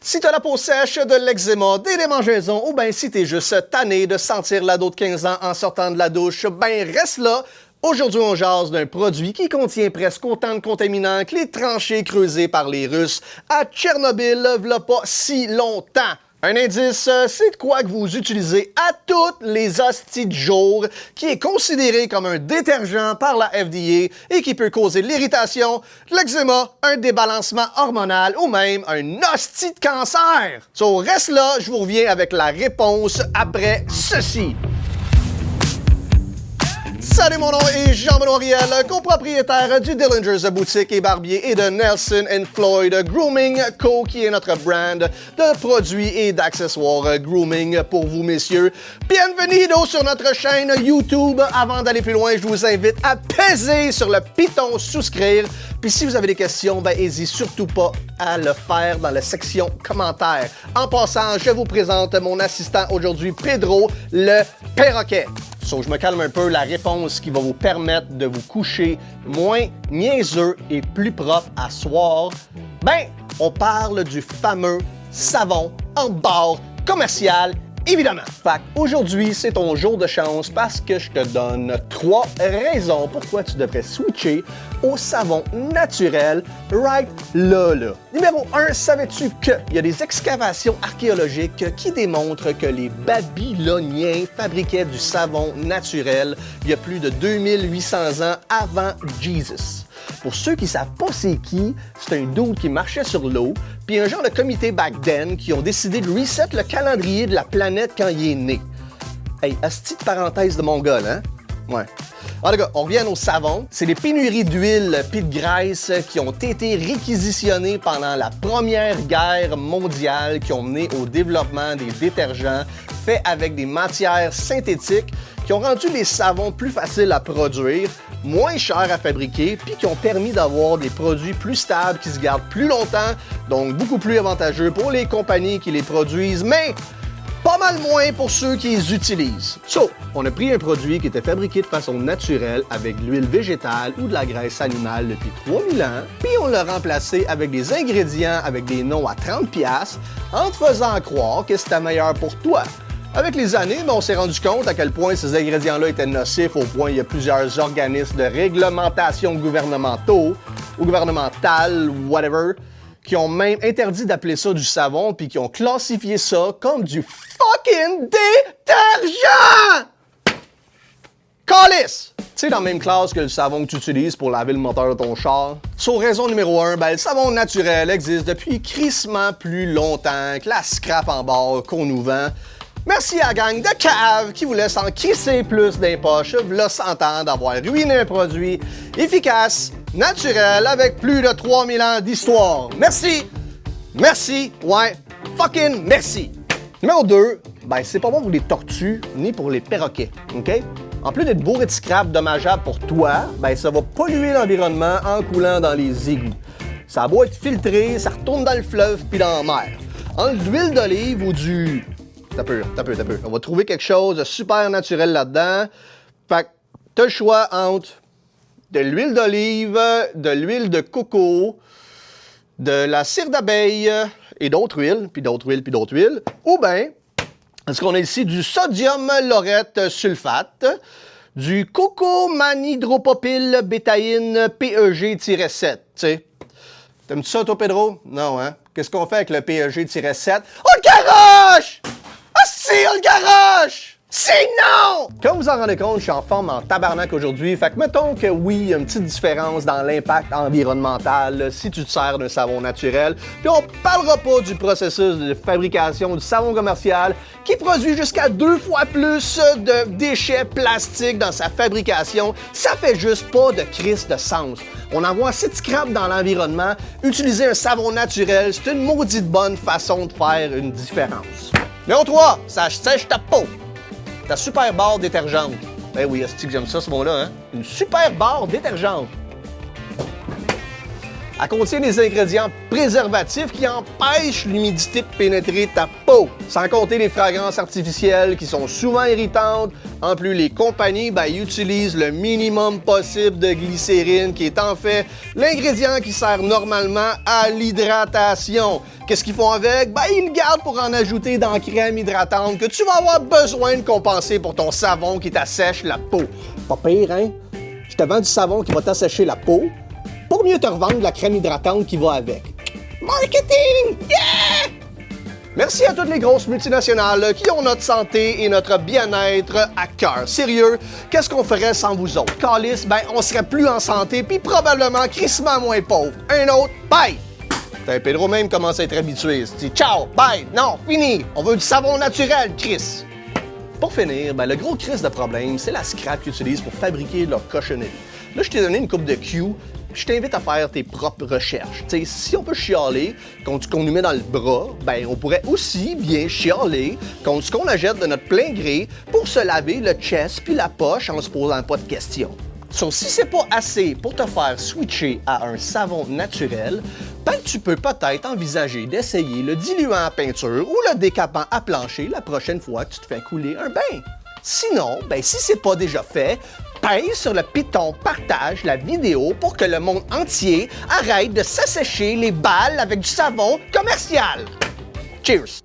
Si t'as la peau sèche, de l'eczéma, des démangeaisons, ou ben si t'es juste tanné de sentir l'ado de 15 ans en sortant de la douche, ben reste là. Aujourd'hui, on jase d'un produit qui contient presque autant de contaminants que les tranchées creusées par les Russes à Tchernobyl, v'là pas si longtemps. Un indice, c'est de quoi que vous utilisez à toutes les hosties de jour, qui est considéré comme un détergent par la FDA et qui peut causer de l'irritation, de l'eczéma, un débalancement hormonal ou même un hostie de cancer. So, reste là, je vous reviens avec la réponse après ceci. Salut, mon nom est Jean-Benoît Riel, copropriétaire du Dillinger's Boutique et Barbier et de Nelson & Floyd Grooming Co., qui est notre brand de produits et d'accessoires grooming pour vous, messieurs. Bienvenido sur notre chaîne YouTube. Avant d'aller plus loin, je vous invite à peser sur le piton souscrire. Puis si vous avez des questions, ben n'hésitez surtout pas à le faire dans la section commentaires. En passant, je vous présente mon assistant aujourd'hui, Pedro le perroquet. So, je me calme un peu, la réponse qui va vous permettre de vous coucher moins niaiseux et plus propre à soir, ben, on parle du fameux savon en barre commercial, évidemment. Fait qu'aujourd'hui, c'est ton jour de chance parce que je te donne 3 raisons pourquoi tu devrais switcher au savon naturel right là. Numéro 1, savais-tu qu'il y a des excavations archéologiques qui démontrent que les Babyloniens fabriquaient du savon naturel il y a plus de 2800 ans avant Jesus? Pour ceux qui savent pas c'est qui, c'est un dude qui marchait sur l'eau, puis un genre de comité back then qui ont décidé de reset le calendrier de la planète quand il est né. Hey, asti de parenthèse de mon gars, hein? Ouais. En tout cas, on revient au savon. C'est les pénuries d'huile puis de graisse qui ont été réquisitionnées pendant la Première Guerre mondiale qui ont mené au développement des détergents faits avec des matières synthétiques qui ont rendu les savons plus faciles à produire, moins chers à fabriquer, puis qui ont permis d'avoir des produits plus stables qui se gardent plus longtemps, donc beaucoup plus avantageux pour les compagnies qui les produisent, mais pas mal moins pour ceux qui les utilisent. So, on a pris un produit qui était fabriqué de façon naturelle avec de l'huile végétale ou de la graisse animale depuis 3000 ans, puis on l'a remplacé avec des ingrédients avec des noms à 30$ en te faisant croire que c'était meilleur pour toi. Avec les années, on s'est rendu compte à quel point ces ingrédients-là étaient nocifs au point il y a plusieurs organismes de réglementation gouvernementaux ou gouvernementales, whatever, qui ont même interdit d'appeler ça du savon puis qui ont classifié ça comme du fucking détergent! Calice! Tu sais, dans la même classe que le savon que tu utilises pour laver le moteur de ton char. Sur raison numéro 1, ben, le savon naturel existe depuis crissement plus longtemps que la scrap en barre qu'on nous vend. Merci à la gang de cave qui vous laisse en crisser plus d'un poche, v'là 100 ans d'avoir ruiné un produit efficace, naturel, avec plus de 3000 ans d'histoire. Merci! Merci! Ouais, fucking merci! Numéro 2, ben c'est pas bon pour les tortues ni pour les perroquets, OK? En plus d'être bourré de scrap dommageable pour toi, ben ça va polluer l'environnement en coulant dans les égouts. Ça a beau être filtré, ça retourne dans le fleuve puis dans la mer. Entre de l'huile d'olive ou du... T'as peu. On va trouver quelque chose de super naturel là-dedans. Fait que t'as le choix entre de l'huile d'olive, de l'huile de coco, de la cire d'abeille et d'autres huiles, puis d'autres huiles, ou bien, est-ce qu'on a ici du sodium laurette sulfate, du cocomanhydropropyl bétaïne PEG-7, tu sais. T'aimes-tu ça, toi, Pedro? Non, hein? Qu'est-ce qu'on fait avec le PEG-7? On le garoche! Si, on le garoche! Sinon! Comme vous en rendez compte, je suis en forme en tabarnak aujourd'hui. Fait que mettons que oui, il y a une petite différence dans l'impact environnemental là, si tu te sers d'un savon naturel. Puis on parlera pas du processus de fabrication du savon commercial qui produit jusqu'à 2 fois plus de déchets plastiques dans sa fabrication. Ça fait juste pas de crise de sens. On envoie assez de scrap dans l'environnement. Utiliser un savon naturel, c'est une maudite bonne façon de faire une différence. Numéro 3, ça sèche ta peau. Ta super barre détergente. Ben oui, est-ce que j'aime ça, ce mot-là, hein? Une super barre détergente. Elle contient des ingrédients préservatifs qui empêchent l'humidité de pénétrer ta peau, sans compter les fragrances artificielles qui sont souvent irritantes. En plus, les compagnies utilisent le minimum possible de glycérine, qui est en fait l'ingrédient qui sert normalement à l'hydratation. Qu'est-ce qu'ils font avec? Ils le gardent pour en ajouter dans la crème hydratante que tu vas avoir besoin de compenser pour ton savon qui t'assèche la peau. Pas pire, hein? Je te vends du savon qui va t'assécher la peau pour mieux te revendre la crème hydratante qui va avec. Marketing! Yeah! Merci à toutes les grosses multinationales qui ont notre santé et notre bien-être à cœur. Sérieux, qu'est-ce qu'on ferait sans vous autres? Calice, on serait plus en santé puis probablement crissement moins pauvre. Un autre, bye! Pedro même commence à être habitué. Ciao, bye, non, fini. On veut du savon naturel, Chris. Pour finir, le gros Chris de problème, c'est la scrap qu'ils utilisent pour fabriquer leur cochonnerie. Là, je t'ai donné une coupe de Q. Je t'invite à faire tes propres recherches. T'sais, si on peut chialer contre ce qu'on nous met dans le bras, on pourrait aussi bien chialer contre ce qu'on achète de notre plein gré pour se laver le chest puis la poche en se posant pas de questions. Si c'est pas assez pour te faire switcher à un savon naturel, tu peux peut-être envisager d'essayer le diluant à peinture ou le décapant à plancher la prochaine fois que tu te fais couler un bain. Sinon, si c'est pas déjà fait, pèse sur le piton partage la vidéo pour que le monde entier arrête de s'assécher les balles avec du savon commercial. Cheers!